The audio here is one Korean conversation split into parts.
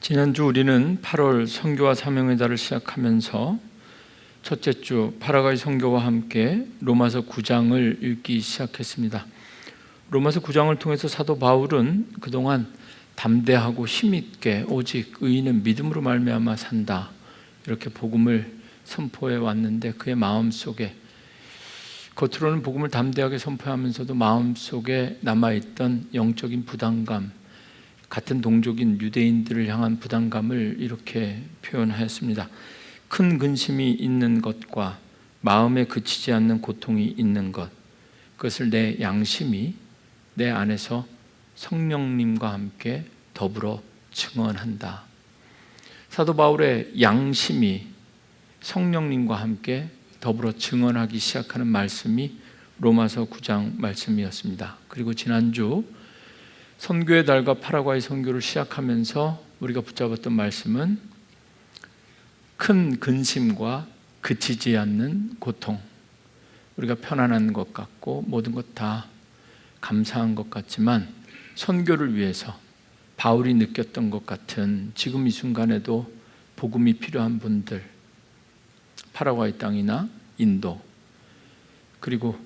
지난주 우리는 8월 선교와 사명의 달을 시작하면서 첫째 주 파라과이 선교와 함께 로마서 9장을 읽기 시작했습니다. 로마서 9장을 통해서 사도 바울은 그동안 담대하고 힘있게 오직 의인은 믿음으로 말미암아 산다, 이렇게 복음을 선포해 왔는데, 그의 마음속에, 겉으로는 복음을 담대하게 선포하면서도 마음속에 남아있던 영적인 부담감, 같은 동족인 유대인들을 향한 부담감을 이렇게 표현하였습니다. 큰 근심이 있는 것과 마음에 그치지 않는 고통이 있는 것, 그것을 내 양심이 내 안에서 성령님과 함께 더불어 증언한다. 사도 바울의 양심이 성령님과 함께 더불어 증언하기 시작하는 말씀이 로마서 9장 말씀이었습니다. 그리고 지난주 선교의 달과 파라과이 선교를 시작하면서 우리가 붙잡았던 말씀은 큰 근심과 그치지 않는 고통, 우리가 편안한 것 같고 모든 것 다 감사한 것 같지만 선교를 위해서 바울이 느꼈던 것 같은 지금 이 순간에도 복음이 필요한 분들, 파라과이 땅이나 인도, 그리고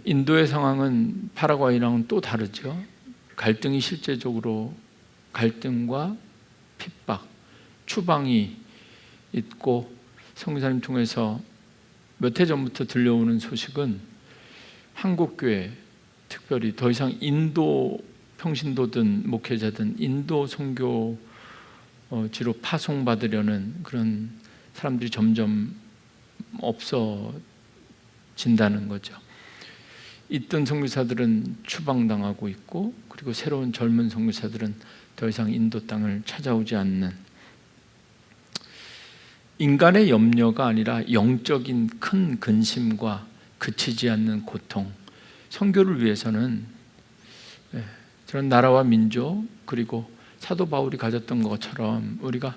인도의 상황은 파라과이랑은 또 다르죠. 갈등이 실제적으로, 갈등과 핍박, 추방이 있고, 성교사님 통해서 몇 해 전부터 들려오는 소식은 한국교회, 특별히 더 이상 인도 평신도든 목회자든 인도 선교지로 파송받으려는 그런 사람들이 점점 없어진다는 거죠. 있던 선교사들은 추방당하고 있고, 그리고 새로운 젊은 선교사들은 더 이상 인도 땅을 찾아오지 않는, 인간의 염려가 아니라 영적인 큰 근심과 그치지 않는 고통, 선교를 위해서는 저런 나라와 민족, 그리고 사도 바울이 가졌던 것처럼 우리가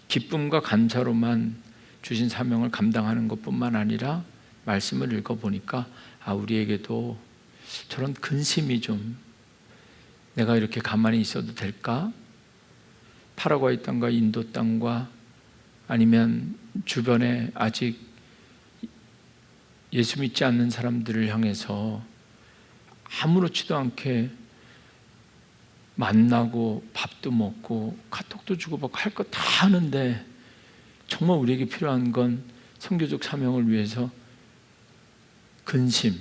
기쁨과 감사로만 주신 사명을 감당하는 것뿐만 아니라 말씀을 읽어보니까 우리에게도 저런 근심이 좀, 내가 이렇게 가만히 있어도 될까? 파라과이 땅과 인도 땅과 아니면 주변에 아직 예수 믿지 않는 사람들을 향해서 아무렇지도 않게 만나고 밥도 먹고 카톡도 주고받고 할 거 다 하는데, 정말 우리에게 필요한 건 선교적 사명을 위해서 근심,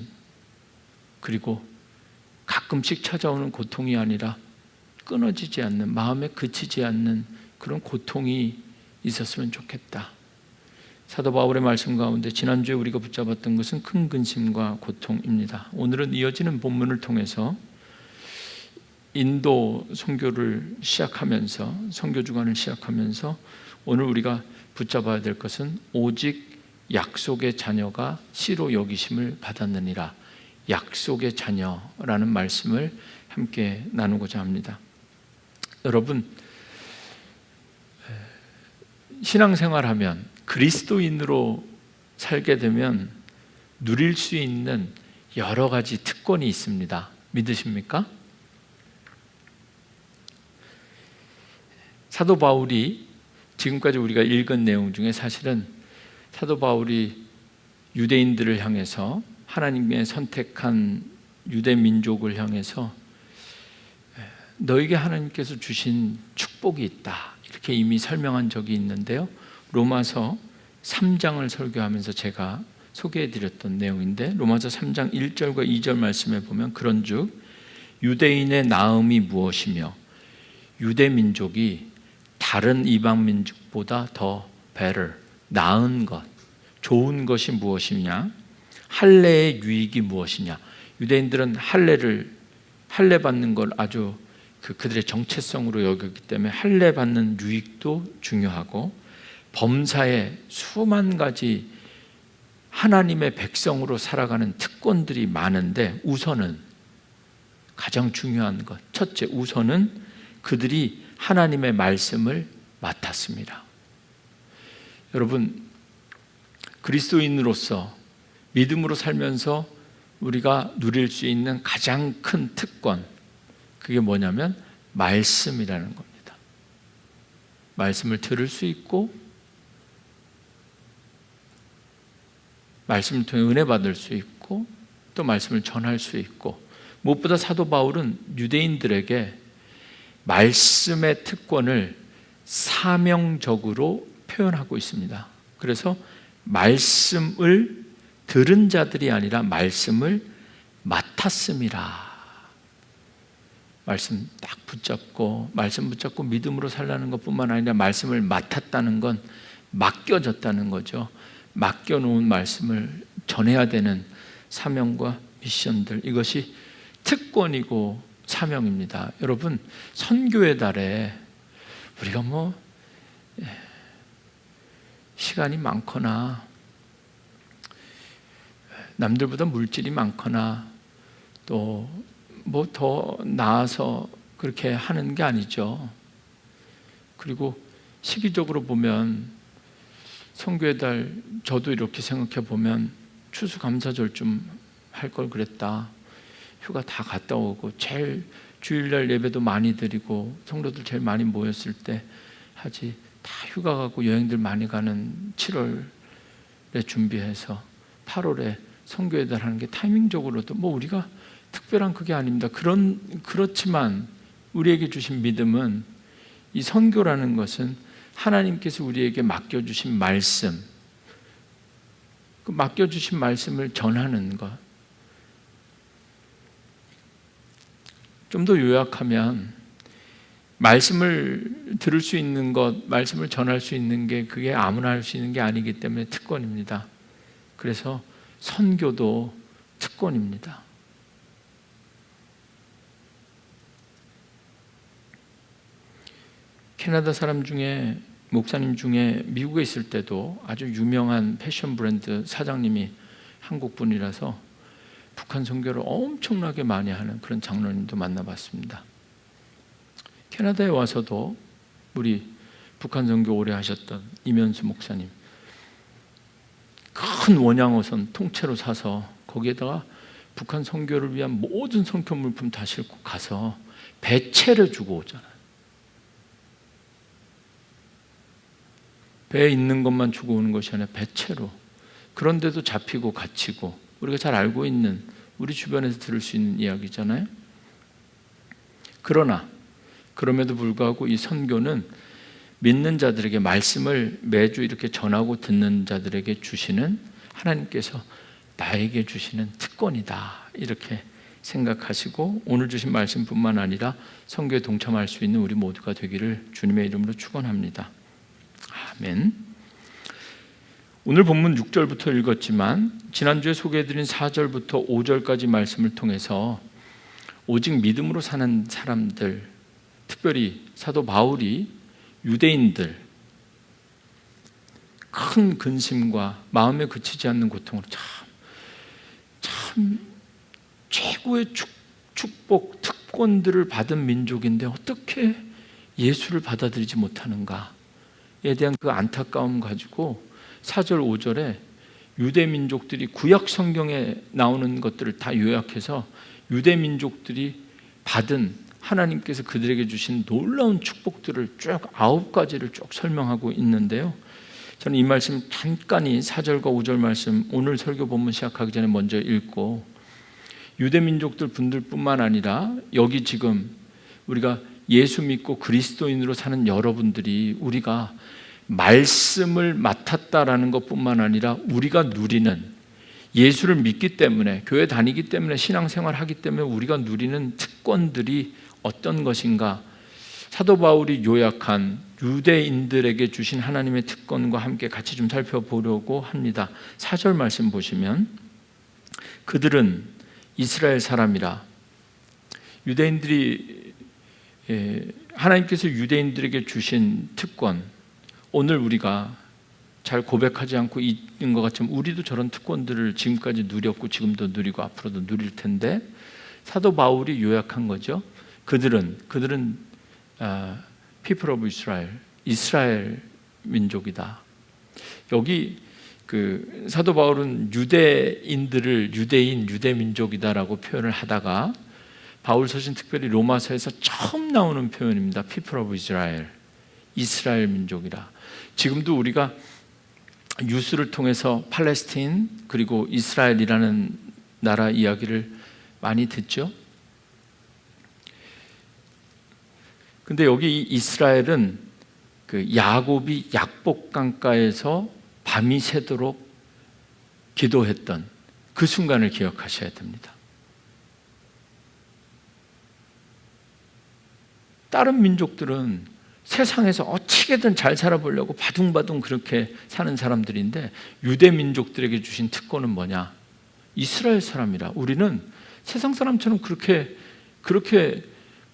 그리고 가끔씩 찾아오는 고통이 아니라 끊어지지 않는, 마음에 그치지 않는 그런 고통이 있었으면 좋겠다. 사도 바울의 말씀 가운데 지난주에 우리가 붙잡았던 것은 큰 근심과 고통입니다. 오늘은 이어지는 본문을 통해서 인도 선교를 시작하면서, 선교 주간을 시작하면서 오늘 우리가 붙잡아야 될 것은 오직 약속의 자녀가 씨로 여기심을 받았느니라. 약속의 자녀라는 말씀을 함께 나누고자 합니다. 여러분, 신앙생활하면, 그리스도인으로 살게 되면 누릴 수 있는 여러 가지 특권이 있습니다. 믿으십니까? 사도 바울이 지금까지 우리가 읽은 내용 중에 사실은 사도 바울이 유대인들을 향해서, 하나님의 선택한 유대 민족을 향해서 너에게 하나님께서 주신 축복이 있다, 이렇게 이미 설명한 적이 있는데요. 로마서 3장을 설교하면서 제가 소개해드렸던 내용인데, 로마서 3장 1절과 2절 말씀에 보면 그런즉 유대인의 나음이 무엇이며 유대 민족이 다른 이방 민족보다 더 better, 나은 것, 좋은 것이 무엇이냐? 할례의 유익이 무엇이냐? 유대인들은 할례 받는 걸 아주 그들의 정체성으로 여겼기 때문에 할례 받는 유익도 중요하고, 범사에 수만 가지 하나님의 백성으로 살아가는 특권들이 많은데, 우선은 가장 중요한 것, 첫째, 우선은 그들이 하나님의 말씀을 맡았습니다. 여러분, 그리스도인으로서 믿음으로 살면서 우리가 누릴 수 있는 가장 큰 특권, 그게 뭐냐면 말씀이라는 겁니다. 말씀을 들을 수 있고 말씀을 통해 은혜 받을 수 있고 또 말씀을 전할 수 있고, 무엇보다 사도 바울은 유대인들에게 말씀의 특권을 사명적으로 표현하고 있습니다. 그래서 말씀을 들은 자들이 아니라 말씀을 맡았음이라. 말씀 딱 붙잡고 말씀 붙잡고 믿음으로 살라는 것뿐만 아니라 말씀을 맡았다는 건 맡겨졌다는 거죠. 맡겨놓은 말씀을 전해야 되는 사명과 미션들, 이것이 특권이고 사명입니다. 여러분, 선교의 달에 우리가 시간이 많거나 남들보다 물질이 많거나 또 더 나아서 그렇게 하는 게 아니죠. 그리고 시기적으로 보면 선교의 달, 저도 이렇게 생각해 보면 추수감사절 좀 할 걸 그랬다. 휴가 다 갔다 오고 제일 주일날 예배도 많이 드리고 성도들 제일 많이 모였을 때 하지, 다 휴가 가고 여행들 많이 가는 7월에 준비해서 8월에 선교의 달 하는 게 타이밍적으로도 우리가 특별한 그게 아닙니다. 그렇지만 우리에게 주신 믿음은, 이 선교라는 것은 하나님께서 우리에게 맡겨주신 말씀, 그 맡겨주신 말씀을 전하는 것. 좀 더 요약하면 말씀을 들을 수 있는 것, 말씀을 전할 수 있는 게 그게 아무나 할 수 있는 게 아니기 때문에 특권입니다. 그래서 선교도 특권입니다. 캐나다 사람 중에, 목사님 중에 미국에 있을 때도 아주 유명한 패션 브랜드 사장님이 한국 분이라서 북한 선교를 엄청나게 많이 하는 그런 장로님도 만나봤습니다. 캐나다에 와서도 우리 북한 선교 오래 하셨던 이면수 목사님, 큰 원양어선 통째로 사서 거기에다가 북한 선교를 위한 모든 선교 물품 다 싣고 가서 배채를 주고 오잖아요. 배에 있는 것만 주고 오는 것이 아니라 배채로. 그런데도 잡히고 갇히고, 우리가 잘 알고 있는, 우리 주변에서 들을 수 있는 이야기잖아요. 그러나 그럼에도 불구하고 이 선교는 믿는 자들에게, 말씀을 매주 이렇게 전하고 듣는 자들에게 주시는, 하나님께서 나에게 주시는 특권이다, 이렇게 생각하시고 오늘 주신 말씀뿐만 아니라 선교에 동참할 수 있는 우리 모두가 되기를 주님의 이름으로 축원합니다. 아멘. 오늘 본문 6절부터 읽었지만 지난주에 소개해드린 4절부터 5절까지 말씀을 통해서 오직 믿음으로 사는 사람들, 특별히 사도 바울이 유대인들 큰 근심과 마음에 그치지 않는 고통으로 참 최고의 축복, 특권들을 받은 민족인데 어떻게 예수를 받아들이지 못하는가에 대한 그 안타까움 가지고 4절 5절에 유대 민족들이 구약 성경에 나오는 것들을 다 요약해서 유대 민족들이 받은, 하나님께서 그들에게 주신 놀라운 축복들을 쭉 9가지를 쭉 설명하고 있는데요. 저는 이 말씀 잠깐이 4절과 5절 말씀 오늘 설교 본문 시작하기 전에 먼저 읽고, 유대 민족들 분들뿐만 아니라 여기 지금 우리가 예수 믿고 그리스도인으로 사는 여러분들이 우리가 말씀을 맡았다라는 것뿐만 아니라 우리가 누리는, 예수를 믿기 때문에, 교회 다니기 때문에, 신앙생활 하기 때문에 우리가 누리는 특권들이 어떤 것인가, 사도 바울이 요약한 유대인들에게 주신 하나님의 특권과 함께 같이 좀 살펴보려고 합니다. 4절 말씀 보시면, 그들은 이스라엘 사람이라. 유대인들이, 하나님께서 유대인들에게 주신 특권, 오늘 우리가 잘 고백하지 않고 있는 것 같지만 우리도 저런 특권들을 지금까지 누렸고 지금도 누리고 앞으로도 누릴 텐데, 사도 바울이 요약한 거죠. 그들은 people of Israel, 이스라엘 민족이다. 여기 그 사도 바울은 유대인들을 유대인, 유대민족이다라고 표현을 하다가 바울 서신 특별히 로마서에서 처음 나오는 표현입니다. people of Israel, 이스라엘 민족이라. 지금도 우리가 뉴스를 통해서 팔레스타인 그리고 이스라엘이라는 나라 이야기를 많이 듣죠. 근데 여기 이스라엘은 그 야곱이 약복강가에서 밤이 새도록 기도했던 그 순간을 기억하셔야 됩니다. 다른 민족들은 세상에서 어떻게든 잘 살아보려고 바둥바둥 그렇게 사는 사람들인데 유대 민족들에게 주신 특권은 뭐냐? 이스라엘 사람이라. 우리는 세상 사람처럼 그렇게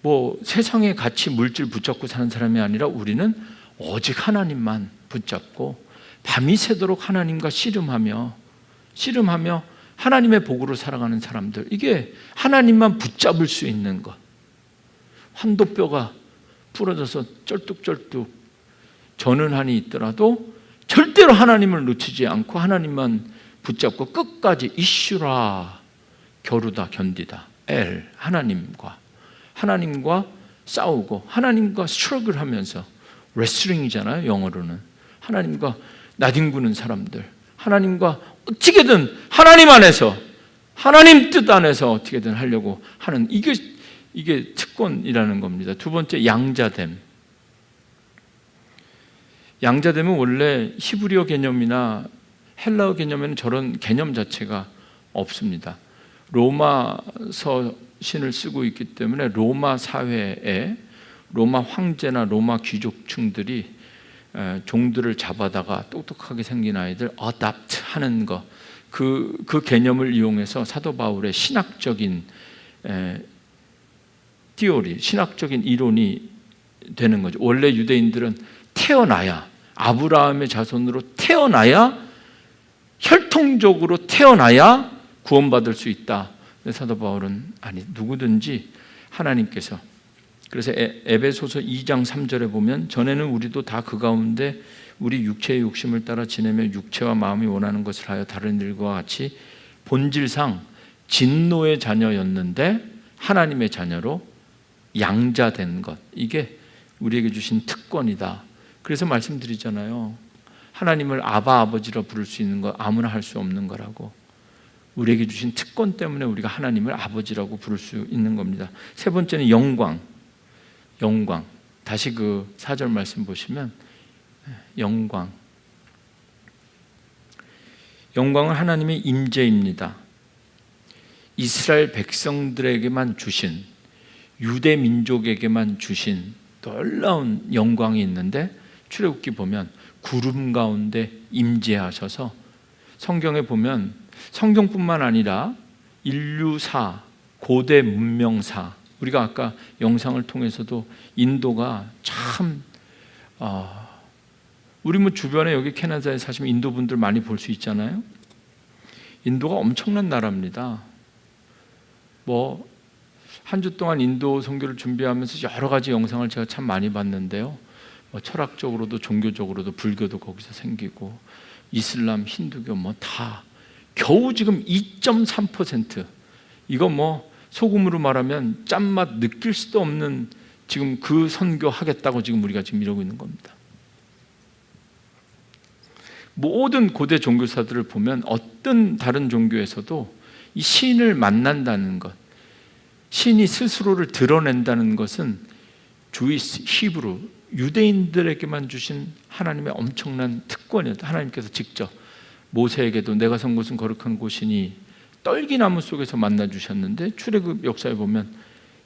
뭐 세상에 같이 물질 붙잡고 사는 사람이 아니라 우리는 오직 하나님만 붙잡고 밤이 새도록 하나님과 씨름하며 하나님의 복으로 살아가는 사람들. 이게 하나님만 붙잡을 수 있는 것. 환도뼈가 부러져서 쩔뚝쩔뚝 저는 한이 있더라도 절대로 하나님을 놓치지 않고 하나님만 붙잡고 끝까지 이슈라 겨루다 견디다. 하나님과 싸우고 하나님과 스트러글 하면서 레슬링이잖아요, 영어로는. 하나님과 나뒹구는 사람들, 하나님과 어떻게든 하나님 안에서 하나님 뜻 안에서 어떻게든 하려고 하는 이게 특권이라는 겁니다. 두 번째, 양자됨. 양자됨은 원래 히브리어 개념이나 헬라어 개념에는 저런 개념 자체가 없습니다. 로마서 신을 쓰고 있기 때문에 로마 사회에 로마 황제나 로마 귀족층들이 종들을 잡아다가 똑똑하게 생긴 아이들 어답트 하는 거, 그 개념을 이용해서 사도 바울의 신학적인 티오리, 신학적인 이론이 되는 거죠. 원래 유대인들은 태어나야, 아브라함의 자손으로 태어나야, 혈통적으로 태어나야 구원받을 수 있다. 사도 바울은 아니, 누구든지 하나님께서, 그래서 에베소서 2장 3절에 보면 전에는 우리도 다 그 가운데 우리 육체의 욕심을 따라 지내며 육체와 마음이 원하는 것을 하여 다른 일과 같이 본질상 진노의 자녀였는데 하나님의 자녀로 양자된 것, 이게 우리에게 주신 특권이다. 그래서 말씀드리잖아요. 하나님을 아버지라 부를 수 있는 거 아무나 할 수 없는 거라고. 우리에게 주신 특권 때문에 우리가 하나님을 아버지라고 부를 수 있는 겁니다. 세 번째는 영광. 다시 그 4절 말씀 보시면 영광은 하나님의 임재입니다. 이스라엘 백성들에게만 주신, 유대 민족에게만 주신 놀라운 영광이 있는데 출애굽기 보면 구름 가운데 임재하셔서, 성경에 보면 성경뿐만 아니라 인류사, 고대 문명사, 우리가 아까 영상을 통해서도 인도가 참 우리 뭐 주변에 여기 캐나다에 사시면 인도 분들 많이 볼 수 있잖아요. 인도가 엄청난 나라입니다. 뭐 한 주 동안 인도 선교를 준비하면서 여러 가지 영상을 제가 참 많이 봤는데요. 뭐 철학적으로도 종교적으로도 불교도 거기서 생기고 이슬람, 힌두교 뭐 다 겨우 지금 2.3%, 이거 뭐 소금으로 말하면 짠맛 느낄 수도 없는 지금 그 선교 하겠다고 지금 우리가 지금 이러고 있는 겁니다. 모든 고대 종교사들을 보면 어떤 다른 종교에서도 이 신을 만난다는 것, 신이 스스로를 드러낸다는 것은 주이스, 히브루, 유대인들에게만 주신 하나님의 엄청난 특권이었다. 하나님께서 직접 모세에게도 내가 선 곳은 거룩한 곳이니 떨기나무 속에서 만나주셨는데, 출애굽 역사에 보면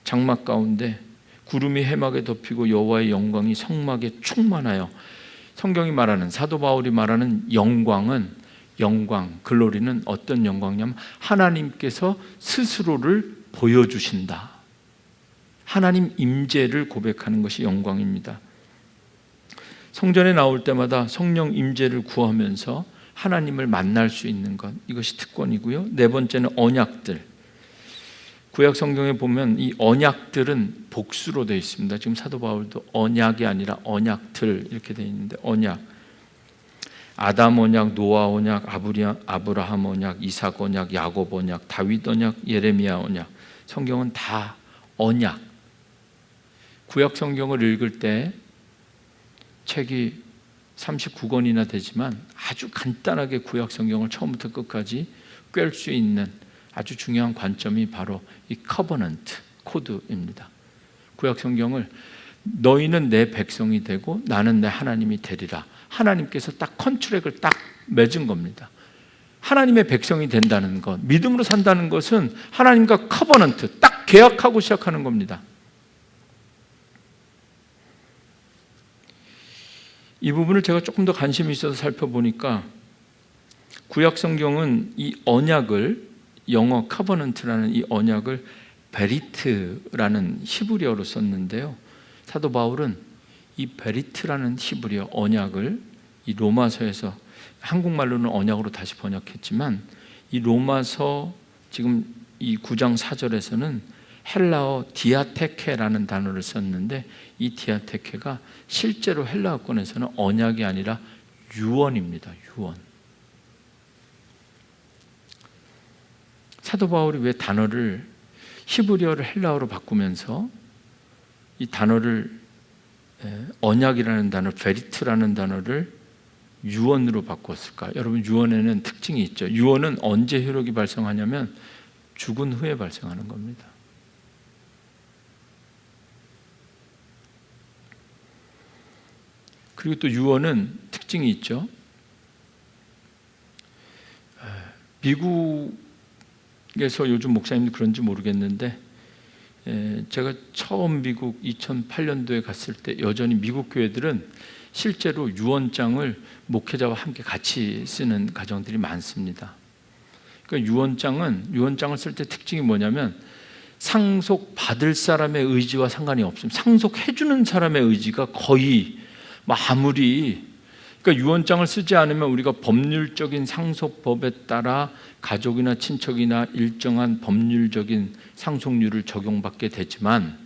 장막 가운데 구름이 해막에 덮이고 여호와의 영광이 성막에 충만하여, 성경이 말하는, 사도 바울이 말하는 영광은, 글로리는 어떤 영광이냐면 하나님께서 스스로를 보여주신다. 하나님 임재를 고백하는 것이 영광입니다. 성전에 나올 때마다 성령 임재를 구하면서 하나님을 만날 수 있는 것, 이것이 특권이고요. 네 번째는 언약들. 구약 성경에 보면 이 언약들은 복수로 되어 있습니다. 지금 사도 바울도 언약이 아니라 언약들 이렇게 되어 있는데, 언약, 아담 언약, 노아 언약, 아브라함 언약, 이삭 언약, 야곱 언약, 다윗 언약, 예레미야 언약. 성경은 다 언약. 구약 성경을 읽을 때 책이 39권이나 되지만 아주 간단하게 구약 성경을 처음부터 끝까지 꿰을 수 있는 아주 중요한 관점이 바로 이 커버넌트 코드입니다. 구약 성경을 너희는 내 백성이 되고 나는 내 하나님이 되리라. 하나님께서 딱 컨트랙을 딱 맺은 겁니다. 하나님의 백성이 된다는 것, 믿음으로 산다는 것은 하나님과 커버넌트 딱 계약하고 시작하는 겁니다. 이 부분을 제가 조금 더 관심이 있어서 살펴보니까 구약 성경은 이 언약을, 영어 커버넌트라는 이 언약을 베리트라는 히브리어로 썼는데요. 사도 바울은 이 베리트라는 히브리어 언약을 이 로마서에서, 한국말로는 언약으로 다시 번역했지만 이 로마서 지금 이 9장 4절에서는 헬라어 디아테케라는 단어를 썼는데 이 디아테케가 실제로 헬라어권에서는 언약이 아니라 유언입니다. 유언. 사도 바울이 왜 단어를 히브리어를 헬라어로 바꾸면서 이 단어를 언약이라는 단어, 베리트라는 단어를 유언으로 바꿨을까? 여러분, 유언에는 특징이 있죠. 유언은 언제 효력이 발생하냐면 죽은 후에 발생하는 겁니다. 그리고 또 유언은 특징이 있죠. 미국에서 요즘 목사님도 그런지 모르겠는데 제가 처음 미국 2008년도에 갔을 때 여전히 미국 교회들은 실제로 유언장을 목회자와 함께 같이 쓰는 가정들이 많습니다. 그러니까 유언장을 쓸 때 특징이 뭐냐면 상속받을 사람의 의지와 상관이 없습니다. 상속해주는 사람의 의지가 거의 아무리, 그러니까 유언장을 쓰지 않으면 우리가 법률적인 상속법에 따라 가족이나 친척이나 일정한 법률적인 상속률을 적용받게 되지만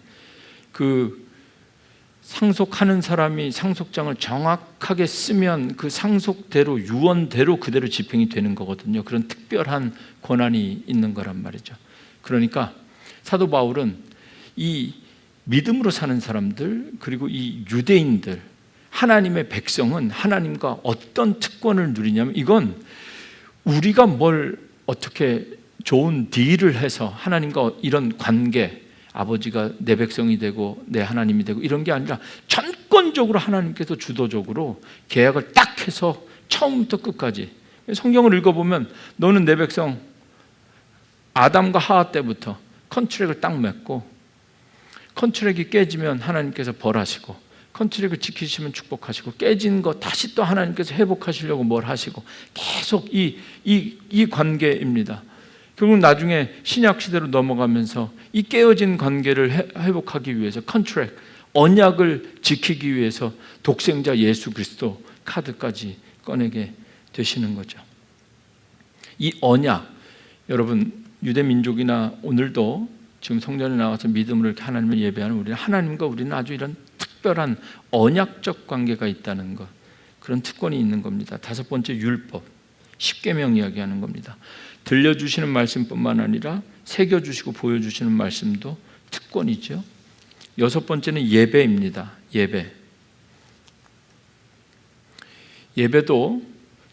그 상속하는 사람이 상속장을 정확하게 쓰면 그 상속대로 유언대로 그대로 집행이 되는 거거든요. 그런 특별한 권한이 있는 거란 말이죠. 그러니까 사도 바울은 이 믿음으로 사는 사람들, 그리고 이 유대인들, 하나님의 백성은 하나님과 어떤 특권을 누리냐면 이건 우리가 뭘 어떻게 좋은 딜을 해서 하나님과 이런 관계, 아버지가 내 백성이 되고 내 하나님이 되고 이런 게 아니라 전권적으로 하나님께서 주도적으로 계약을 딱 해서 처음부터 끝까지, 성경을 읽어보면 너는 내 백성, 아담과 하와 때부터 컨트랙을 딱 맺고 컨트랙이 깨지면 하나님께서 벌하시고 컨트랙을 지키시면 축복하시고 깨진 거 다시 또 하나님께서 회복하시려고 뭘 하시고 계속 이 관계입니다. 결국 나중에 신약 시대로 넘어가면서 이 깨어진 관계를 회복하기 위해서 컨트랙, 언약을 지키기 위해서 독생자 예수 그리스도 카드까지 꺼내게 되시는 거죠. 이 언약, 여러분 유대 민족이나 오늘도 지금 성전에 나와서 믿음으로 이렇게 하나님을 예배하는 우리는 하나님과 우리는 아주 이런 특별한 언약적 관계가 있다는 것, 그런 특권이 있는 겁니다. 다섯 번째, 율법, 십계명 이야기하는 겁니다. 들려주시는 말씀뿐만 아니라 새겨주시고 보여주시는 말씀도 특권이죠. 여섯 번째는 예배입니다. 예배도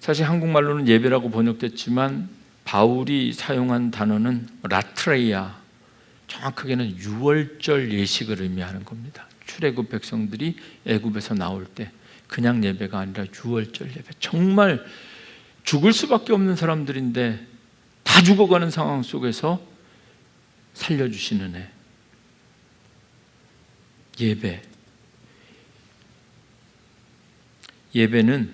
사실 한국말로는 예배라고 번역됐지만 바울이 사용한 단어는 라트레이아, 정확하게는 유월절 예식을 의미하는 겁니다. 출애굽 백성들이 애굽에서 나올 때 그냥 예배가 아니라 유월절 예배, 정말 죽을 수밖에 없는 사람들인데 다 죽어가는 상황 속에서 살려주시는 애, 예배는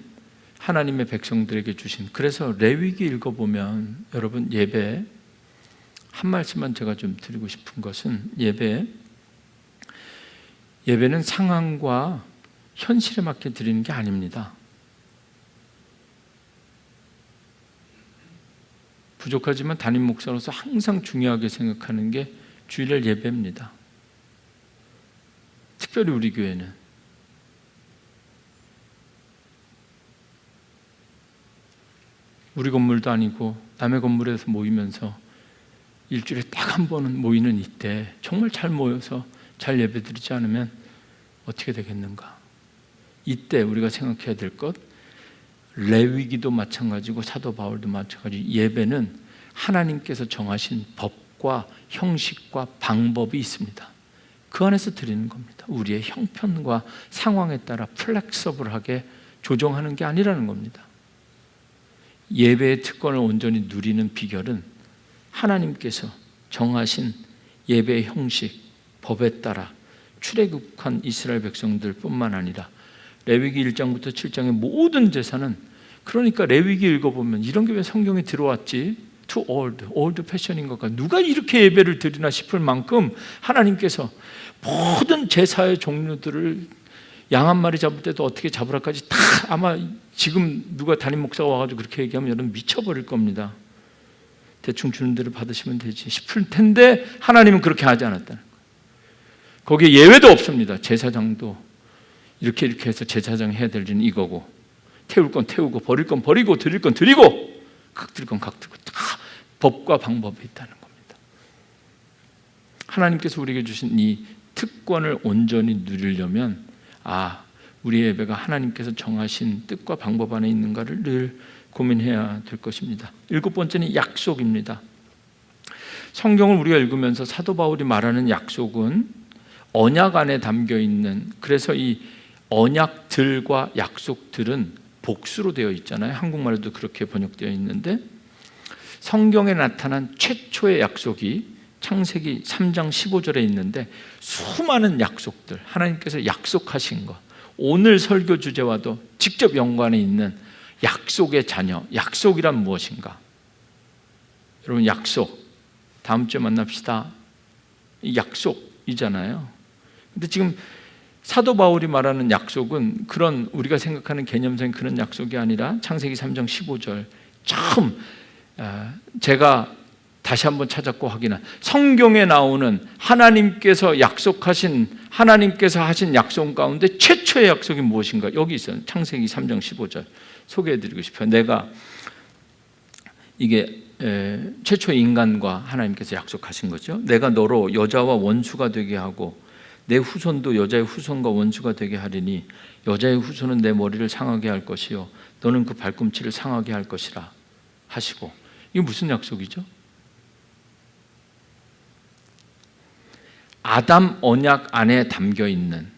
하나님의 백성들에게 주신, 그래서 레위기 읽어보면 여러분 예배 한 말씀만 제가 좀 드리고 싶은 것은 예배는 상황과 현실에 맞게 드리는 게 아닙니다. 부족하지만 담임 목사로서 항상 중요하게 생각하는 게 주일날 예배입니다. 특별히 우리 교회는 우리 건물도 아니고 남의 건물에서 모이면서 일주일에 딱 한 번은 모이는 이때 정말 잘 모여서 잘 예배드리지 않으면 어떻게 되겠는가? 이때 우리가 생각해야 될 것, 레위기도 마찬가지고 사도 바울도 마찬가지, 예배는 하나님께서 정하신 법과 형식과 방법이 있습니다. 그 안에서 드리는 겁니다. 우리의 형편과 상황에 따라 플렉서블하게 조정하는 게 아니라는 겁니다. 예배의 특권을 온전히 누리는 비결은 하나님께서 정하신 예배의 형식, 법에 따라 출애굽한 이스라엘 백성들 뿐만 아니라 레위기 1장부터 7장의 모든 제사는, 그러니까 레위기 읽어보면 이런 게 왜 성경에 들어왔지? too old fashion인 것과 누가 이렇게 예배를 드리나 싶을 만큼 하나님께서 모든 제사의 종류들을 양 한 마리 잡을 때도 어떻게 잡으라까지 다, 아마 지금 누가 담임 목사가 와가지고 그렇게 얘기하면 여러분 미쳐버릴 겁니다. 대충 주는 대로 받으시면 되지 싶을 텐데 하나님은 그렇게 하지 않았다는 거예요. 거기에 예외도 없습니다. 제사장도 이렇게 해서 제사장 해야 될 일은 이거고, 태울 건 태우고 버릴 건 버리고 드릴 건 드리고 각 드릴 건 각 드리고, 다 법과 방법이 있다는 겁니다. 하나님께서 우리에게 주신 이 특권을 온전히 누리려면 우리의 예배가 하나님께서 정하신 뜻과 방법 안에 있는가를 늘 고민해야 될 것입니다. 7번째는 약속입니다. 성경을 우리가 읽으면서 사도 바울이 말하는 약속은 언약 안에 담겨 있는, 그래서 이 언약들과 약속들은 복수로 되어 있잖아요. 한국말에도 그렇게 번역되어 있는데, 성경에 나타난 최초의 약속이 창세기 3장 15절에 있는데, 수많은 약속들, 하나님께서 약속하신 것, 오늘 설교 주제와도 직접 연관이 있는 약속의 자녀. 약속이란 무엇인가? 여러분, 약속, 다음 주에 만납시다, 이 약속이잖아요. 근데 지금 사도 바울이 말하는 약속은 그런 우리가 생각하는 개념상의 그런 약속이 아니라 창세기 3장 15절 처음, 제가 다시 한번 찾았고 확인한 성경에 나오는 하나님께서 약속하신, 하나님께서 하신 약속 가운데 최초의 약속이 무엇인가? 여기 있어요. 창세기 3장 15절 소개해드리고 싶어요. 내가, 이게 최초의 인간과 하나님께서 약속하신 거죠. 내가 너로 여자와 원수가 되게 하고 내 후손도 여자의 후손과 원수가 되게 하리니 여자의 후손은 내 머리를 상하게 할 것이요 너는 그 발꿈치를 상하게 할 것이라 하시고. 이게 무슨 약속이죠? 아담 언약 안에 담겨 있는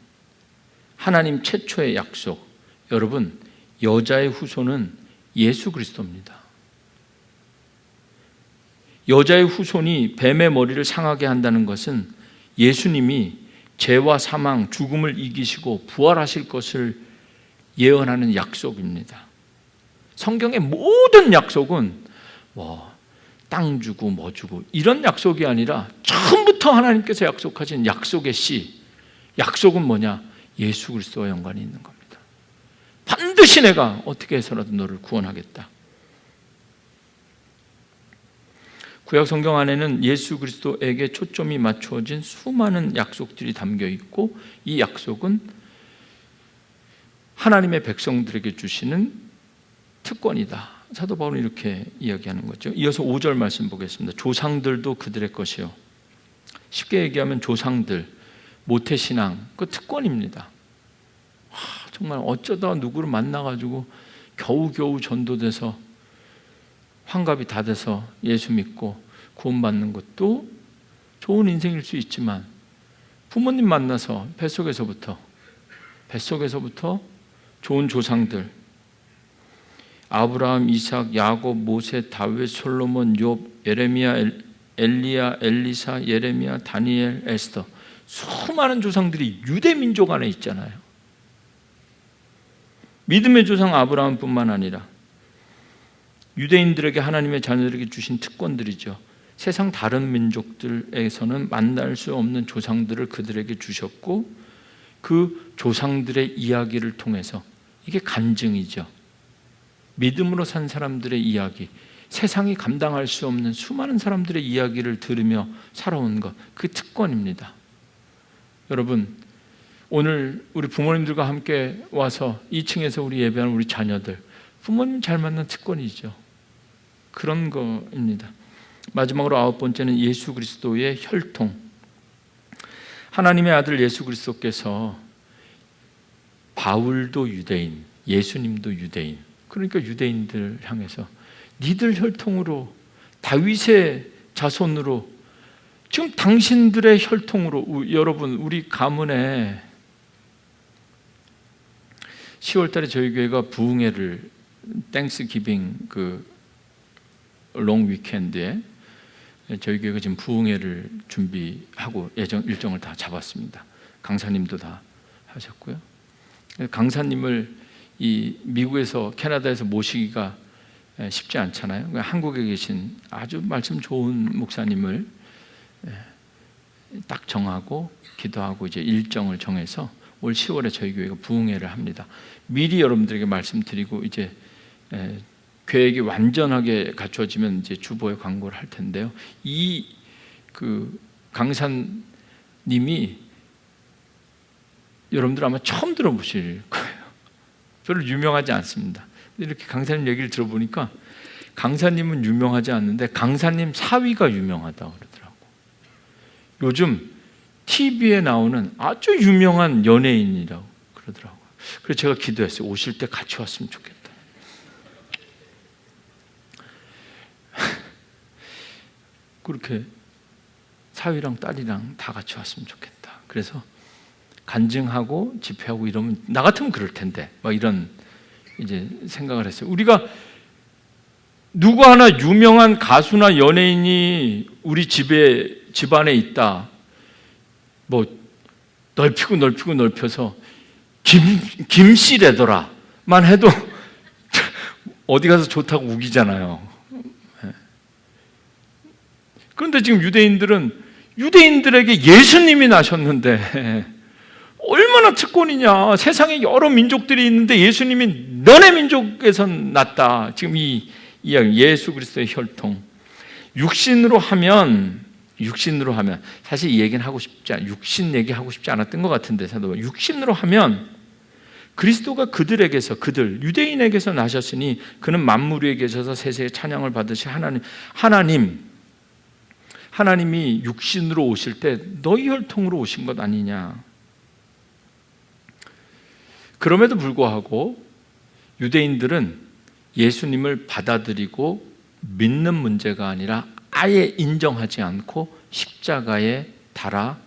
하나님 최초의 약속. 여러분, 여자의 후손은 예수 그리스도입니다. 여자의 후손이 뱀의 머리를 상하게 한다는 것은 예수님이 죄와 사망, 죽음을 이기시고 부활하실 것을 예언하는 약속입니다. 성경의 모든 약속은 땅 주고 뭐 주고 이런 약속이 아니라 처음부터 하나님께서 약속하신 약속의 씨, 약속은 뭐냐? 예수 그리스도와 연관이 있는 겁니다. 반드시 내가 어떻게 해서라도 너를 구원하겠다. 구약 성경 안에는 예수 그리스도에게 초점이 맞추어진 수많은 약속들이 담겨 있고, 이 약속은 하나님의 백성들에게 주시는 특권이다. 사도 바울은 이렇게 이야기하는 거죠. 이어서 5절 말씀 보겠습니다. 조상들도 그들의 것이요. 쉽게 얘기하면 조상들, 모태신앙, 그 특권입니다. 정말 어쩌다 누구를 만나가지고 겨우겨우 전도돼서 환갑이 다 돼서 예수 믿고 구원받는 것도 좋은 인생일 수 있지만, 부모님 만나서 뱃속에서부터 좋은 조상들, 아브라함, 이삭, 야곱, 모세, 다윗, 솔로몬, 욥, 예레미야, 엘리야, 엘리사, 예레미야, 다니엘, 에스더, 수많은 조상들이 유대 민족 안에 있잖아요. 믿음의 조상 아브라함뿐만 아니라 유대인들에게, 하나님의 자녀들에게 주신 특권들이죠. 세상 다른 민족들에서는 만날 수 없는 조상들을 그들에게 주셨고, 그 조상들의 이야기를 통해서, 이게 간증이죠. 믿음으로 산 사람들의 이야기, 세상이 감당할 수 없는 수많은 사람들의 이야기를 들으며 살아온 것, 그 특권입니다. 여러분, 오늘 우리 부모님들과 함께 와서 2층에서 우리 예배하는 우리 자녀들, 부모님 잘 만난 특권이죠. 그런 거입니다. 마지막으로 9번째는 예수 그리스도의 혈통. 하나님의 아들 예수 그리스도께서 바울도 유대인, 예수님도 유대인. 그러니까 유대인들 향해서 니들 혈통으로, 다윗의 자손으로, 지금 당신들의 혈통으로, 여러분 우리 가문에 10월 달에 저희 교회가 부흥회를, 땡스기빙 그 롱 위켄드에 저희 교회가 지금 부흥회를 준비하고 일정을 다 잡았습니다. 강사님도 다 하셨고요. 강사님을 이 미국에서, 캐나다에서 모시기가 쉽지 않잖아요. 한국에 계신 아주 말씀 좋은 목사님을 딱 정하고 기도하고 이제 일정을 정해서 올 10월에 저희 교회가 부흥회를 합니다. 미리 여러분들에게 말씀드리고 이제 계획이 완전하게 갖춰지면 이제 주보에 광고를 할 텐데요. 이 그 강사님이 여러분들 아마 처음 들어보실 거예요. 별로 유명하지 않습니다. 이렇게 강사님 얘기를 들어보니까 강사님은 유명하지 않는데 강사님 사위가 유명하다고 그러더라고. 요즘 TV에 나오는 아주 유명한 연예인이라고 그러더라고요. 그래서 제가 기도했어요. 오실 때 같이 왔으면 좋겠다. 그렇게 사위랑 딸이랑 다 같이 왔으면 좋겠다. 그래서 간증하고 집회하고 이러면 나 같으면 그럴 텐데 막 이런 이제 생각을 했어요. 우리가 누구 하나 유명한 가수나 연예인이 우리 집안에 있다. 뭐 넓혀서 김씨래더라만 해도 어디 가서 좋다고 우기잖아요. 그런데 지금 유대인들에게 예수님이 나셨는데 얼마나 특권이냐. 세상에 여러 민족들이 있는데 예수님이 너네 민족에선 낫다. 지금 이 이야기, 예수 그리스도의 혈통. 육신으로 하면 사실 이 얘기는 육신 얘기하고 싶지 않았던 것 같은데, 육신으로 하면 그리스도가 유대인에게서 나셨으니 그는 만물 위에 계셔서 세세의 찬양을 받으시 하나님이 육신으로 오실 때 너희 혈통으로 오신 것 아니냐. 그럼에도 불구하고 유대인들은 예수님을 받아들이고 믿는 문제가 아니라 아예 인정하지 않고 십자가에 달아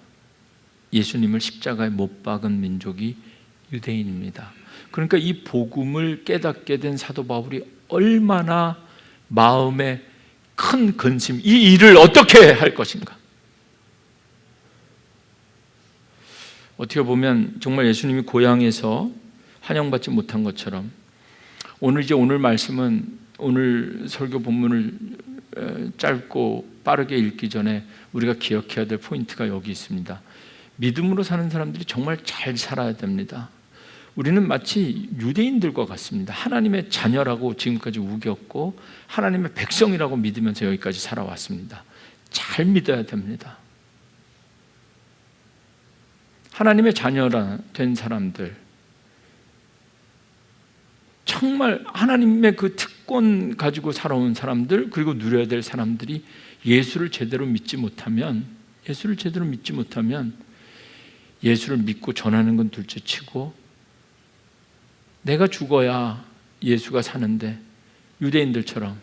예수님을 십자가에 못 박은 민족이 유대인입니다. 그러니까 이 복음을 깨닫게 된 사도 바울이 얼마나 마음에 큰 근심, 이 일을 어떻게 할 것인가. 어떻게 보면 정말 예수님이 고향에서 환영받지 못한 것처럼 오늘 말씀은, 오늘 설교 본문을 짧고 빠르게 읽기 전에 우리가 기억해야 될 포인트가 여기 있습니다. 믿음으로 사는 사람들이 정말 잘 살아야 됩니다. 우리는 마치 유대인들과 같습니다. 하나님의 자녀라고 지금까지 우겼고 하나님의 백성이라고 믿으면서 여기까지 살아왔습니다. 잘 믿어야 됩니다. 하나님의 자녀라 된 사람들, 정말 하나님의 그 특권 가지고 살아온 사람들, 그리고 누려야 될 사람들이 예수를 제대로 믿지 못하면 예수를 믿고 전하는 건 둘째치고 내가 죽어야 예수가 사는데 유대인들처럼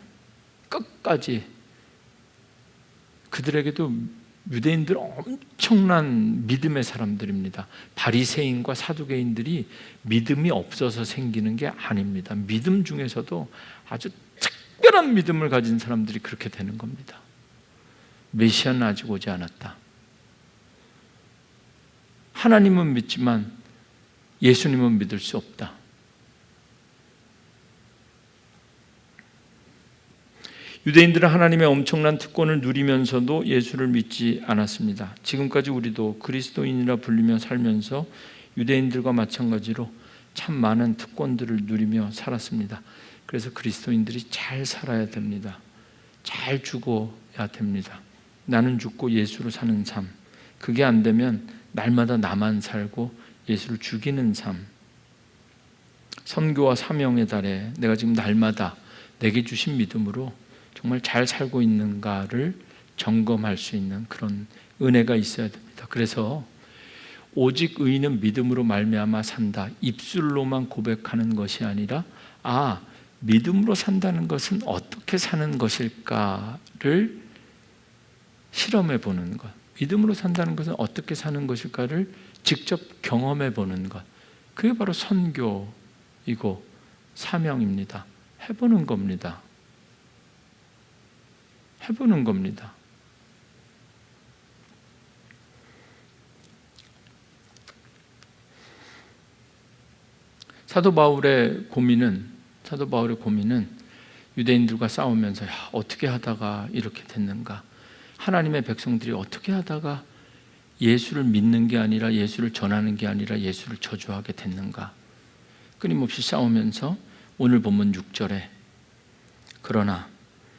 끝까지, 그들에게도 유대인들 엄청난 믿음의 사람들입니다. 바리새인과 사두개인들이 믿음이 없어서 생기는 게 아닙니다. 믿음 중에서도 아주 특별한 믿음을 가진 사람들이 그렇게 되는 겁니다. 메시아는 아직 오지 않았다. 하나님은 믿지만 예수님은 믿을 수 없다. 유대인들은 하나님의 엄청난 특권을 누리면서도 예수를 믿지 않았습니다. 지금까지 우리도 그리스도인이라 불리며 살면서 유대인들과 마찬가지로 참 많은 특권들을 누리며 살았습니다. 그래서 그리스도인들이 잘 살아야 됩니다. 잘 죽어야 됩니다. 나는 죽고 예수로 사는 삶. 그게 안 되면 날마다 나만 살고 예수를 죽이는 삶. 선교와 사명의 달에 내가 지금 날마다 내게 주신 믿음으로 정말 잘 살고 있는가를 점검할 수 있는 그런 은혜가 있어야 됩니다. 그래서 오직 의인은 믿음으로 말미암아 산다. 입술로만 고백하는 것이 아니라 믿음으로 산다는 것은 어떻게 사는 것일까를 실험해 보는 것. 믿음으로 산다는 것은 어떻게 사는 것일까를 직접 경험해 보는 것. 그게 바로 선교이고 사명입니다. 해보는 겁니다. 해보는 겁니다. 사도 바울의 고민은 유대인들과 싸우면서 어떻게 하다가 이렇게 됐는가? 하나님의 백성들이 어떻게 하다가 예수를 믿는 게 아니라 예수를 전하는 게 아니라 예수를 저주하게 됐는가? 끊임없이 싸우면서 오늘 본문 6절에 그러나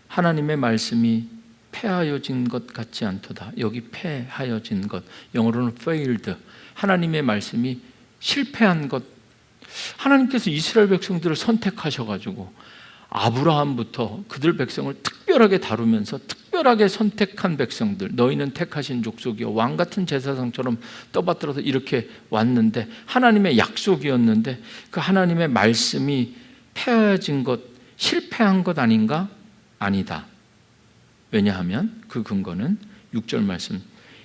하나님의 말씀이 패하여진 것 같지 않도다. 여기 패하여진 것, 영어로는 failed. 하나님의 말씀이 실패한 것. 하나님께서 이스라엘 백성들을 선택하셔가지고 아브라함부터 그들 백성을 특별하게 다루면서 특별하게 선택한 백성들, 너희는 택하신 족속이요 왕같은 제사장처럼 떠받들어서 이렇게 왔는데 하나님의 약속이었는데 그 하나님의 말씀이 패해진 것, 실패한 것 아닌가? 아니다. 왜냐하면 그 근거는 6절 말씀,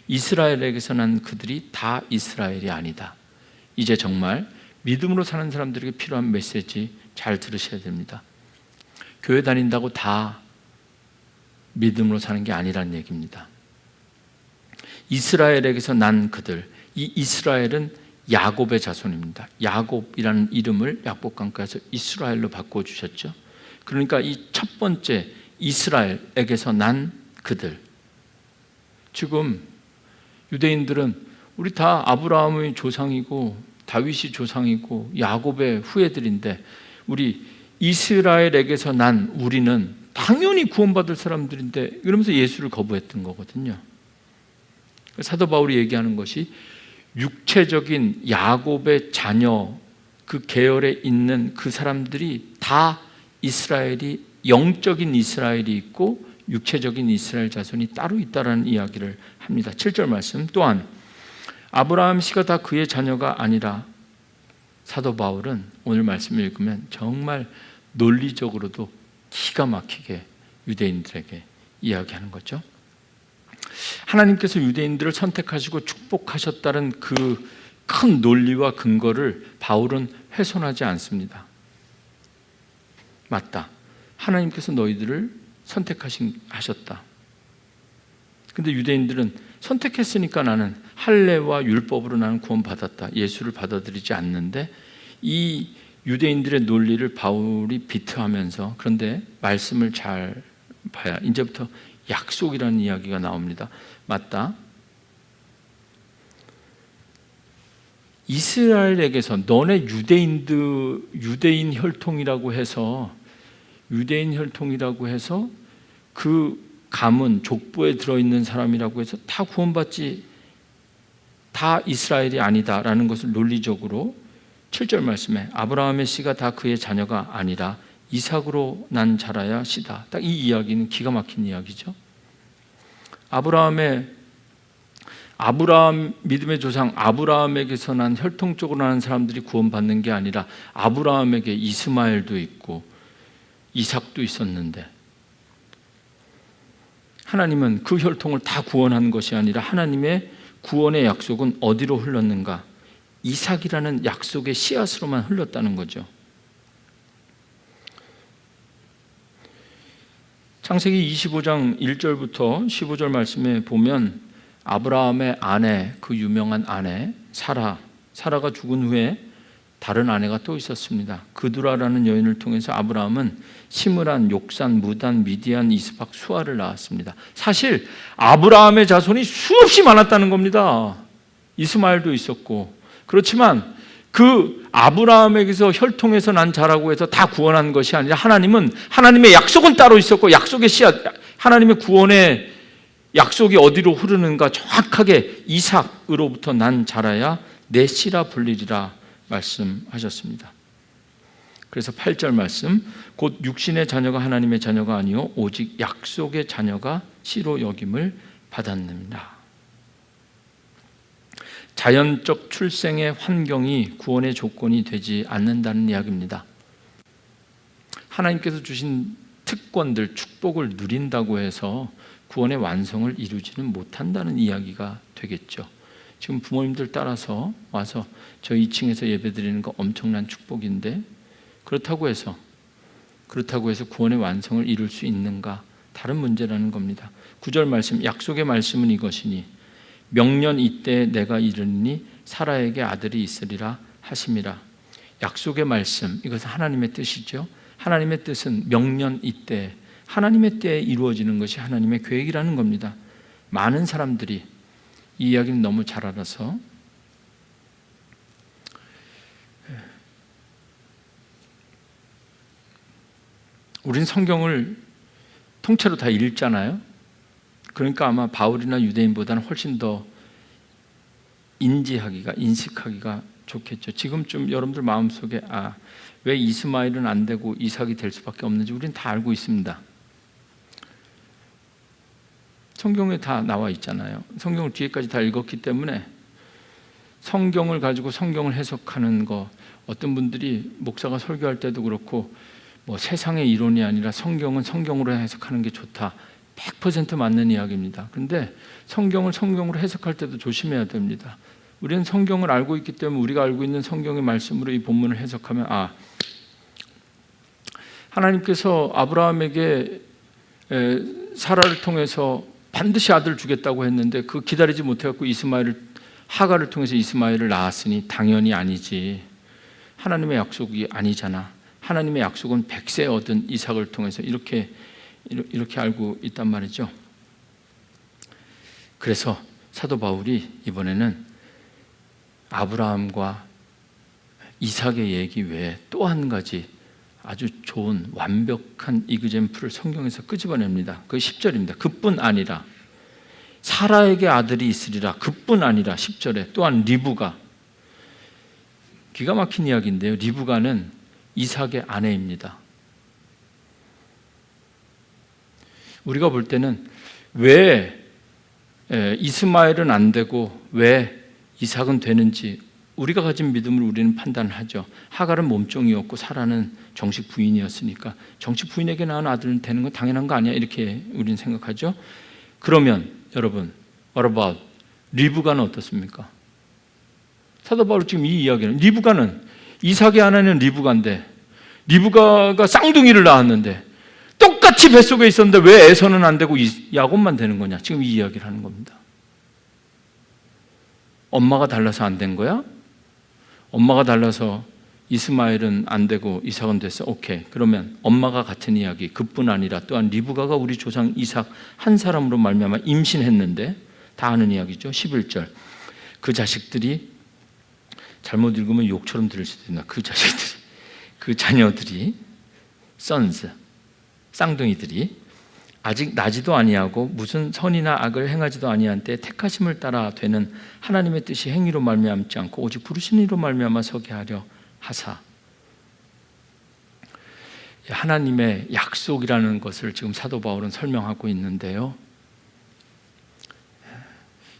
이스라엘에게서 난 그들이 다 이스라엘이 아니다. 이제 정말 믿음으로 사는 사람들에게 필요한 메시지 잘 들으셔야 됩니다. 교회 다닌다고 다 믿음으로 사는 게 아니란 얘기입니다. 이스라엘에게서 난 그들, 이 이스라엘은 야곱의 자손입니다. 야곱이라는 이름을 약복강가에서 이스라엘로 바꿔주셨죠. 그러니까 이 첫 번째 이스라엘에게서 난 그들. 지금 유대인들은 우리 다 아브라함의 조상이고 다윗이 조상이고 야곱의 후예들인데 우리 이스라엘에게서 난 우리는 당연히 구원받을 사람들인데 이러면서 예수를 거부했던 거거든요. 사도 바울이 얘기하는 것이 육체적인 야곱의 자녀 그 계열에 있는 그 사람들이 다 이스라엘이 영적인 이스라엘이 있고 육체적인 이스라엘 자손이 따로 있다라는 이야기를 합니다. 7절 말씀 또한 아브라함 씨가 다 그의 자녀가 아니라 사도 바울은 오늘 말씀을 읽으면 정말 논리적으로도 기가 막히게 유대인들에게 이야기하는 거죠. 하나님께서 유대인들을 선택하시고 축복하셨다는 그 큰 논리와 근거를 바울은 훼손하지 않습니다. 맞다. 하나님께서 너희들을 선택하셨다. 근데 유대인들은 선택했으니까 나는 할례와 율법으로 나는 구원받았다. 예수를 받아들이지 않는데 이 유대인들의 논리를 바울이 비트하면서 그런데 말씀을 잘 봐야 이제부터 약속이라는 이야기가 나옵니다. 맞다. 이스라엘에게서 너네 유대인 혈통이라고 해서 그 가문 족보에 들어있는 사람이라고 해서 다 구원받지 다 이스라엘이 아니다라는 것을 논리적으로 7절 말씀에 아브라함의 씨가 다 그의 자녀가 아니라 이삭으로 난 자라야 씨다. 딱 이 이야기는 기가 막힌 이야기죠. 아브라함 믿음의 조상 아브라함에게서 난 혈통적으로 나는 사람들이 구원받는 게 아니라 아브라함에게 이스마엘도 있고 이삭도 있었는데 하나님은 그 혈통을 다 구원한 것이 아니라 하나님의 구원의 약속은 어디로 흘렀는가? 이삭이라는 약속의 씨앗으로만 흘렀다는 거죠. 창세기 25장 1절부터 15절 말씀에 보면 아브라함의 아내, 그 유명한 아내 사라가 죽은 후에 다른 아내가 또 있었습니다. 그두라라는 여인을 통해서 아브라함은 시므란, 욕산, 무단, 미디안, 이스박, 수아를 낳았습니다. 사실 아브라함의 자손이 수없이 많았다는 겁니다. 이스마엘도 있었고 그렇지만 그 아브라함에게서 혈통에서 난 자라고 해서 다 구원한 것이 아니라 하나님의 약속은 따로 있었고 약속의 씨앗, 하나님의 구원의 약속이 어디로 흐르는가 정확하게 이삭으로부터 난 자라야 내 씨라 불리리라 말씀하셨습니다. 그래서 8절 말씀 곧 육신의 자녀가 하나님의 자녀가 아니요 오직 약속의 자녀가 씨로 여김을 받았느니라. 자연적 출생의 환경이 구원의 조건이 되지 않는다는 이야기입니다. 하나님께서 주신 특권들, 축복을 누린다고 해서 구원의 완성을 이루지는 못한다는 이야기가 되겠죠. 지금 부모님들 따라서 와서 저 2층에서 예배드리는 거 엄청난 축복인데 그렇다고 해서 구원의 완성을 이룰 수 있는가? 다른 문제라는 겁니다. 9절 말씀, 약속의 말씀은 이것이니 명년 이때에 내가 이르니 사라에게 아들이 있으리라 하심이라. 약속의 말씀, 이것은 하나님의 뜻이죠. 하나님의 뜻은 명년 이때, 하나님의 때에 이루어지는 것이 하나님의 계획이라는 겁니다. 많은 사람들이 이 이야기는 너무 잘 알아서 우린 성경을 통째로 다 읽잖아요. 그러니까 아마 바울이나 유대인보다는 훨씬 더 인식하기가 좋겠죠. 지금쯤 여러분들 마음속에 왜 이스마엘은 안 되고 이삭이 될 수밖에 없는지 우리는 다 알고 있습니다. 성경에 다 나와 있잖아요. 성경을 뒤에까지 다 읽었기 때문에 성경을 가지고 성경을 해석하는 거, 어떤 분들이 목사가 설교할 때도 그렇고 뭐 세상의 이론이 아니라 성경은 성경으로 해석하는 게 좋다. 100% 맞는 이야기입니다. 그런데 성경을 성경으로 해석할 때도 조심해야 됩니다. 우리는 성경을 알고 있기 때문에 우리가 알고 있는 성경의 말씀으로 이 본문을 해석하면 하나님께서 아브라함에게 사라를 통해서 반드시 아들을 주겠다고 했는데 그 기다리지 못해갖고 하가를 통해서 이스마엘을 낳았으니 당연히 아니지. 하나님의 약속이 아니잖아. 하나님의 약속은 100세 얻은 이삭을 통해서 이렇게 알고 있단 말이죠. 그래서 사도 바울이 이번에는 아브라함과 이삭의 얘기 외에 또 한 가지 아주 좋은 완벽한 이그젬플을 성경에서 끄집어냅니다. 그 10절입니다. 그뿐 아니라 사라에게 아들이 있으리라. 그뿐 아니라 10절에 또한 리브가, 기가 막힌 이야기인데요. 리브가는 이삭의 아내입니다. 우리가 볼 때는 왜 이스마엘은 안 되고 왜 이삭은 되는지 우리가 가진 믿음을 우리는 판단하죠. 하갈은 몸종이었고 사라는 정식 부인이었으니까 정식 부인에게 낳은 아들은 되는 건 당연한 거 아니야, 이렇게 우리는 생각하죠. 그러면 여러분, what about 리브가는 어떻습니까? 사도 바울 지금 이 이야기는, 리브가는 이삭의 아내는 리브가인데 리브가가 쌍둥이를 낳았는데 똑같이 뱃속에 있었는데 왜 에서는 안 되고 야곱만 되는 거냐, 지금 이 이야기를 하는 겁니다. 엄마가 달라서 안 된 거야? 엄마가 달라서 이스마엘은 안 되고 이삭은 됐어. 오케이. 그러면 엄마가 같은 이야기. 그뿐 아니라 또한 리브가가 우리 조상 이삭 한 사람으로 말미암아 임신했는데, 다 아는 이야기죠. 11절. 그 자식들이, 잘못 읽으면 욕처럼 들릴 수도 있나, 그 자식들이, 그 자녀들이, sons, 쌍둥이들이 아직 나지도 아니하고 무슨 선이나 악을 행하지도 아니한 때 택하심을 따라 되는 하나님의 뜻이 행위로 말미암지 않고 오직 부르신 이로 말미암아 서게 하려 하사. 하나님의 약속이라는 것을 지금 사도 바울은 설명하고 있는데요.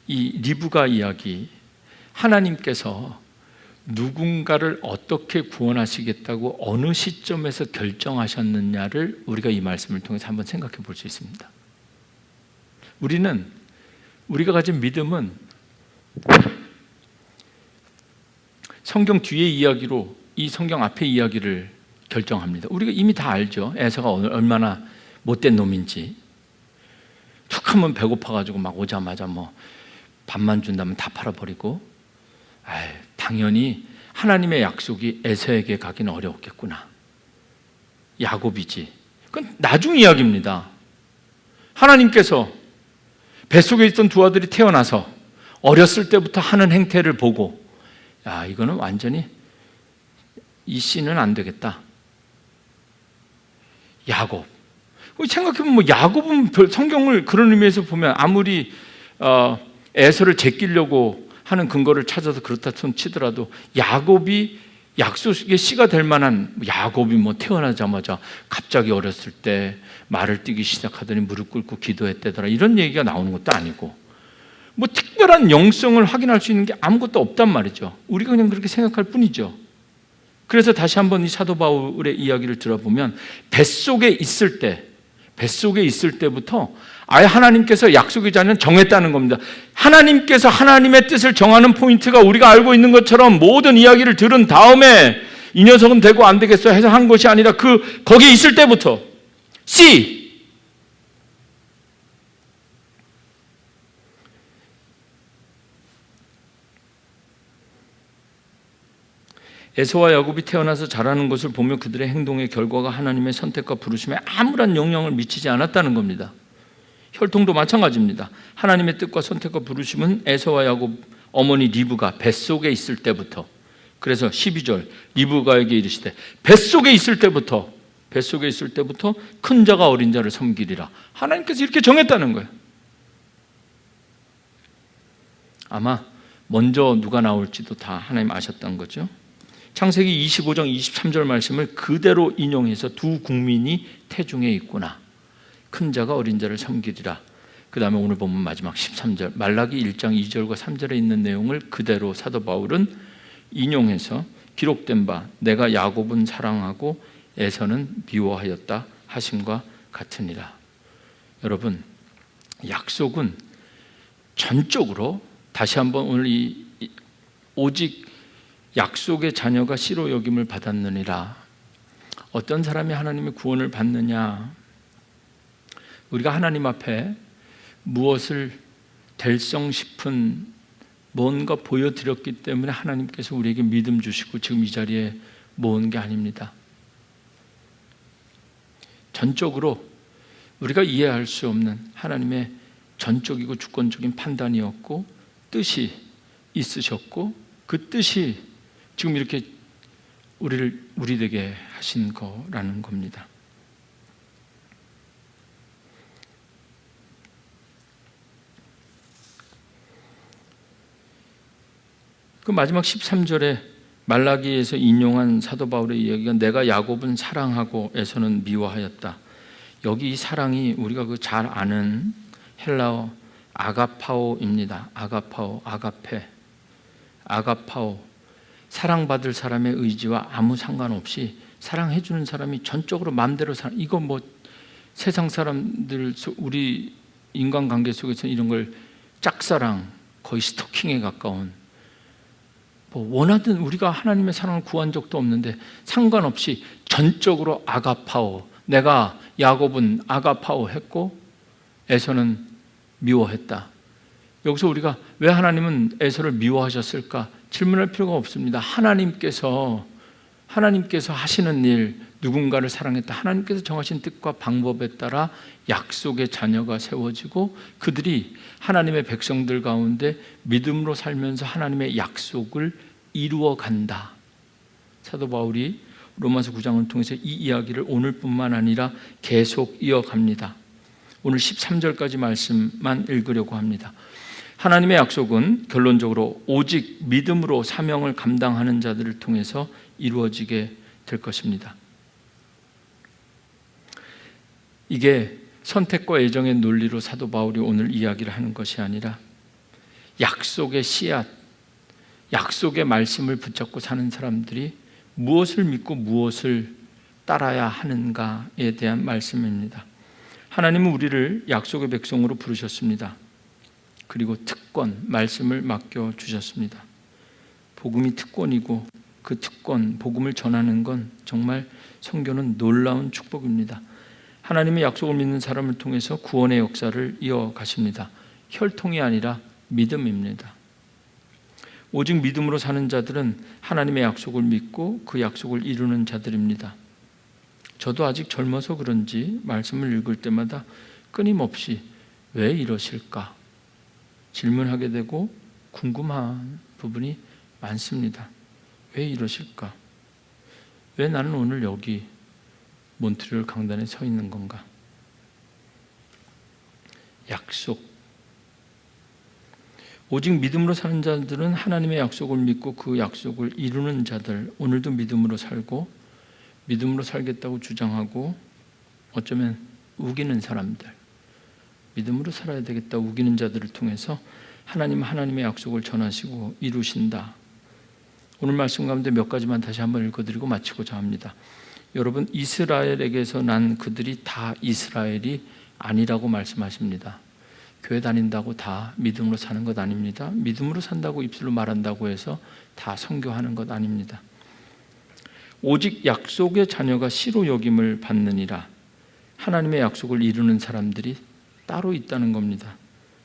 이 리브가 이야기, 하나님께서 누군가를 어떻게 구원하시겠다고 어느 시점에서 결정하셨느냐를 우리가 이 말씀을 통해서 한번 생각해 볼 수 있습니다. 우리가 가진 믿음은 성경 뒤의 이야기로 이 성경 앞의 이야기를 결정합니다. 우리가 이미 다 알죠. 에서가 얼마나 못된 놈인지. 툭 하면 배고파가지고 막 오자마자 뭐 밥만 준다면 다 팔아버리고, 당연히 하나님의 약속이 에서에게 가기는 어려웠겠구나. 야곱이지. 그건 나중 이야기입니다. 하나님께서 뱃속에 있던 두 아들이 태어나서 어렸을 때부터 하는 행태를 보고, 이거는 완전히 이 씨는 안 되겠다. 야곱. 생각해보면 야곱은 성경을 그런 의미에서 보면 아무리 에서를 제끼려고 하는 근거를 찾아서 그렇다 치더라도 야곱이 약속의 씨가 될 만한, 야곱이 뭐 태어나자마자 갑자기 어렸을 때 말을 뛰기 시작하더니 무릎 꿇고 기도했대더라, 이런 얘기가 나오는 것도 아니고, 뭐 특별한 영성을 확인할 수 있는 게 아무것도 없단 말이죠. 우리가 그냥 그렇게 생각할 뿐이죠. 그래서 다시 한번 이 사도 바울의 이야기를 들어보면 뱃속에 있을 때부터 아예 하나님께서 약속의 자녀는 정했다는 겁니다. 하나님께서 하나님의 뜻을 정하는 포인트가 우리가 알고 있는 것처럼 모든 이야기를 들은 다음에 이 녀석은 되고 안 되겠어 해서 한 것이 아니라 거기에 있을 때부터 C 에서와 야곱이 태어나서 자라는 것을 보며 그들의 행동의 결과가 하나님의 선택과 부르심에 아무런 영향을 미치지 않았다는 겁니다. 혈통도 마찬가지입니다. 하나님의 뜻과 선택과 부르심은 에서와 야곱 어머니 리브가 뱃속에 있을 때부터, 그래서 12절 리브가에게 이르시되 뱃속에 있을 때부터 큰 자가 어린 자를 섬기리라. 하나님께서 이렇게 정했다는 거예요. 아마 먼저 누가 나올지도 다 하나님 아셨던 거죠. 창세기 25장 23절 말씀을 그대로 인용해서 두 국민이 태중에 있구나. 큰 자가 어린 자를 섬기리라. 그 다음에 오늘 보면 마지막 13절 말라기 1장 2절과 3절에 있는 내용을 그대로 사도 바울은 인용해서 기록된 바 내가 야곱은 사랑하고 에서는 미워하였다 하심과 같으니라. 여러분, 약속은 전적으로 다시 한번 오늘 오직 약속의 자녀가 씨로 여김을 받았느니라. 어떤 사람이 하나님의 구원을 받느냐? 우리가 하나님 앞에 무엇을 될성 싶은 뭔가 보여드렸기 때문에 하나님께서 우리에게 믿음 주시고 지금 이 자리에 모은 게 아닙니다. 전적으로 우리가 이해할 수 없는 하나님의 전적이고 주권적인 판단이었고 뜻이 있으셨고 그 뜻이 지금 이렇게 우리 되게 하신 거라는 겁니다. 그 마지막 13절에 말라기에서 인용한 사도 바울의 이야기가 내가 야곱은 사랑하고 에서는 미워하였다. 여기 이 사랑이 우리가 그 잘 아는 헬라어 아가파오입니다. 아가파오, 아가페, 아가파오. 사랑받을 사람의 의지와 아무 상관없이 사랑해주는 사람이 전적으로 마음대로 이거 뭐 세상 사람들 우리 인간관계 속에서 이런 걸 짝사랑, 거의 스토킹에 가까운 뭐 원하든 우리가 하나님의 사랑을 구한 적도 없는데 상관없이 전적으로 아가파오. 내가 야곱은 아가파오 했고 에서는 미워했다. 여기서 우리가 왜 하나님은 에서를 미워하셨을까? 질문할 필요가 없습니다. 하나님께서 하시는 일, 누군가를 사랑했다. 하나님께서 정하신 뜻과 방법에 따라 약속의 자녀가 세워지고 그들이 하나님의 백성들 가운데 믿음으로 살면서 하나님의 약속을 이루어 간다. 사도 바울이 로마서 9장을 통해서 이 이야기를 오늘뿐만 아니라 계속 이어갑니다. 오늘 13절까지 말씀만 읽으려고 합니다. 하나님의 약속은 결론적으로 오직 믿음으로 사명을 감당하는 자들을 통해서 이루어지게 될 것입니다. 이게 선택과 애정의 논리로 사도 바울이 오늘 이야기를 하는 것이 아니라 약속의 씨앗, 약속의 말씀을 붙잡고 사는 사람들이 무엇을 믿고 무엇을 따라야 하는가에 대한 말씀입니다. 하나님은 우리를 약속의 백성으로 부르셨습니다. 그리고 특권, 말씀을 맡겨주셨습니다. 복음이 특권이고 그 특권, 복음을 전하는 건 정말 성경은 놀라운 축복입니다. 하나님의 약속을 믿는 사람을 통해서 구원의 역사를 이어가십니다. 혈통이 아니라 믿음입니다. 오직 믿음으로 사는 자들은 하나님의 약속을 믿고 그 약속을 이루는 자들입니다. 저도 아직 젊어서 그런지 말씀을 읽을 때마다 끊임없이 왜 이러실까? 질문하게 되고 궁금한 부분이 많습니다. 왜 이러실까? 왜 나는 오늘 여기 몬트리올 강단에 서 있는 건가? 약속. 오직 믿음으로 사는 자들은 하나님의 약속을 믿고 그 약속을 이루는 자들, 오늘도 믿음으로 살고 믿음으로 살겠다고 주장하고 어쩌면 우기는 사람들, 믿음으로 살아야 되겠다 우기는 자들을 통해서 하나님의 약속을 전하시고 이루신다. 오늘 말씀 가운데 몇 가지만 다시 한번 읽어드리고 마치고자 합니다. 여러분, 이스라엘에게서 난 그들이 다 이스라엘이 아니라고 말씀하십니다. 교회 다닌다고 다 믿음으로 사는 것 아닙니다. 믿음으로 산다고 입술로 말한다고 해서 다 선교하는 것 아닙니다. 오직 약속의 자녀가 씨로 여김을 받느니라. 하나님의 약속을 이루는 사람들이 따로 있다는 겁니다.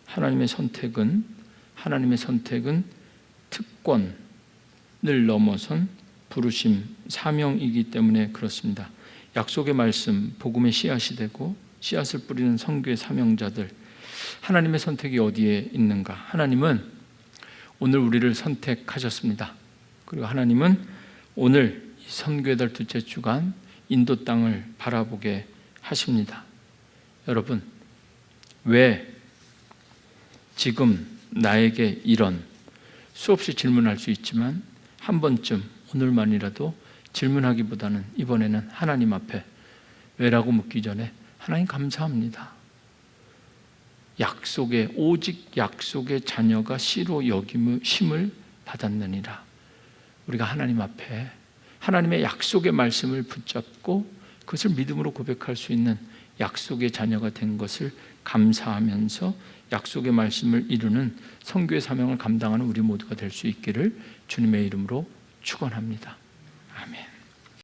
하나님의 선택은 특권을 넘어선 부르심, 사명이기 때문에 그렇습니다. 약속의 말씀, 복음의 씨앗이 되고 씨앗을 뿌리는 선교의 사명자들, 하나님의 선택이 어디에 있는가? 하나님은 오늘 우리를 선택하셨습니다. 그리고 하나님은 오늘 이 선교의 달 둘째 주간 인도 땅을 바라보게 하십니다. 여러분, 왜 지금 나에게 이런, 수없이 질문할 수 있지만 한 번쯤 오늘만이라도 질문하기보다는 이번에는 하나님 앞에 왜라고 묻기 전에 하나님 감사합니다. 오직 약속의 자녀가 씨로 여김을 받았느니라. 우리가 하나님 앞에 하나님의 약속의 말씀을 붙잡고 그것을 믿음으로 고백할 수 있는 약속의 자녀가 된 것을 감사하면서 약속의 말씀을 이루는 선교의 사명을 감당하는 우리 모두가 될 수 있기를 주님의 이름으로 축원합니다. 아멘.